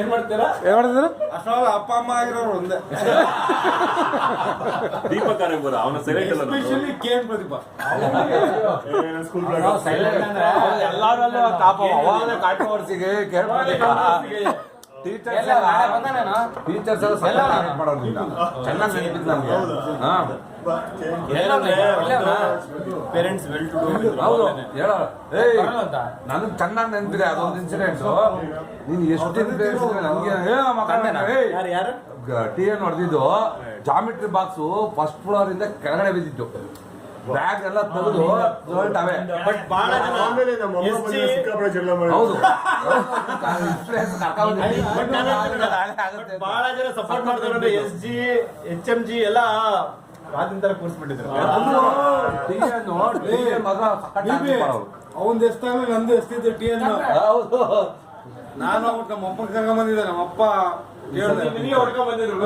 ಏನ್ ಮಾಡ್ತೀರಾ ಅಷ್ಟೊಳಗೆ ಅಪ್ಪ ಅಮ್ಮ ಆಗಿರೋರು ಒಂದೇ. ದೀಪಕ್ ಅವನ ಸೈಲೆಂಟ್ ಅಲ್ಲ, ಎಸ್ಪೆಷಲಿ ಕೇನ್ ಪ್ರದೀಪ ಸ್ಕೂಲ್ ಎಲ್ಲಾರಲ್ಲೂ ತಾಪ ಅವಾಗಲೇ ಕಾಂಟ್ರವರ್ಸಿಗೆ ಟೀಚರ್ಸ್ ಎಲ್ಲ ಮಾಡೋದಿಲ್ಲ. ಚೆನ್ನಾಗಿ ನೆನಪಿದ್ದು ನಮ್ಗೆ. Parents well to do. ಹೌದು ಹೇಳೋ. ನನಗೆ ಚೆನ್ನಾಗಿ ನೆನಪಿದೆ ಅದೊಂದು ಇನ್ಸಿಡೆಂಟ್. ನೀನು ಎಷ್ಟು ನನಗೆ ಯಾರು ಟೀ ಏನು ಹೊಡೆದಿದ್ದು ಜಾಮಿಟ್ರಿ ಬಾಕ್ಸು ಫಸ್ಟ್ ಫ್ಲೋರ್ ಇಂದ ಕೆಳಗಡೆ ಬಿದ್ದಿತ್ತು. ಬ್ಯಾಗ್ ಎಲ್ಲ ತೆಗೆದು ಹೊರಟವೆ. ಬಟ್ ಬಹಳ ಜನ ಹೌದು ಬಹಳ ಜನ ಸಪೋರ್ಟ್ ಮಾಡ್ತಾರೆ. SG HMG ಎಲ್ಲ ರಾಜಿನ ತರ ಕೂರಿಸ್ಬಿಟ್ಟಿದ್ರು. ಅವಂದು ಎಷ್ಟಾಗ ನಂದು ಎಷ್ಟಿದ್ದು ಟೀ ಅನ್ನು ನಾನು ಅವ್ರು ನಮ್ಮ ಅಪ್ಪ ಕರ್ಕೊಂಡ್ ಬಂದಿದ್ದೆ. ನಮ್ಮ ಅಪ್ಪ ಹೊಡ್ಕೊಂಡ್ ಬಂದಿದ್ರು.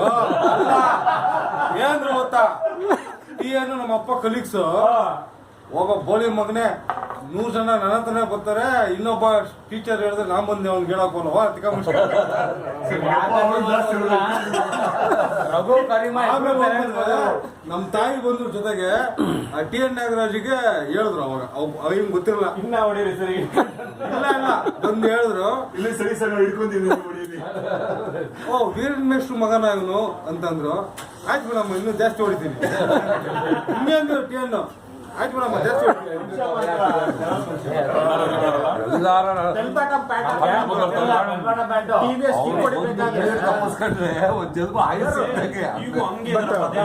ಏನಂದ್ರು ಗೊತ್ತಾ, ಟೀ ಅನ್ನು ನಮ್ಮ ಅಪ್ಪ ಕಲೀಗ್ಸು ಒಬ್ಬ ಬೋಳಿ ಮಗನೇ 100 ಜನ ನನ್ನ ಹತ್ರನೇ ಬರ್ತಾರೆ. ಇನ್ನೊಬ್ಬ ಟೀಚರ್ ಹೇಳಿದ್ರೆ ನಾನ್ ಬಂದೆ ಅವ್ನಿಗೆ ಹೇಳೋಕೋಲ್ವ ನಮ್ ತಾಯಿ ಬಂದ್ರು ಜೊತೆಗೆ TN ನಾಗರಾಜಿಗೆ ಹೇಳಿದ್ರು. ಅವಾಗ ಹಿಂಗ್ ಗೊತ್ತಿರಲ್ಲ. ಇನ್ನ ಹೊಡೀರಿ ಸರಿ. ಇಲ್ಲ ಬಂದು ಹೇಳಿದ್ರು, ಇಲ್ಲಿ ಸರಿ ಸರಿ ಹಿಡ್ಕೊಂತೀವಿ. ಓ ವೀರನ್ ಮೇಷ್ಟ್ರು ಮಗನ ಇವನು ಅಂತಂದ್ರು. ಆಯ್ತು ಬಿಡಮ್ಮ ಇನ್ನೂ ಜಾಸ್ತಿ ಹೊಡಿತೀನಿ. ಇನ್ನೇ ಅಂದ್ರು TN ಆಯ್ತು ಬಿಡಮ್ಮ ಜಾಸ್ತಿ ಹೊಡಿತೀನಿ. ತಪ್ಪಿಸ್ಕೊಂಡ್ರೆ ಒಂದ್ ಜಲ್ಬ ಆಯ್ತು.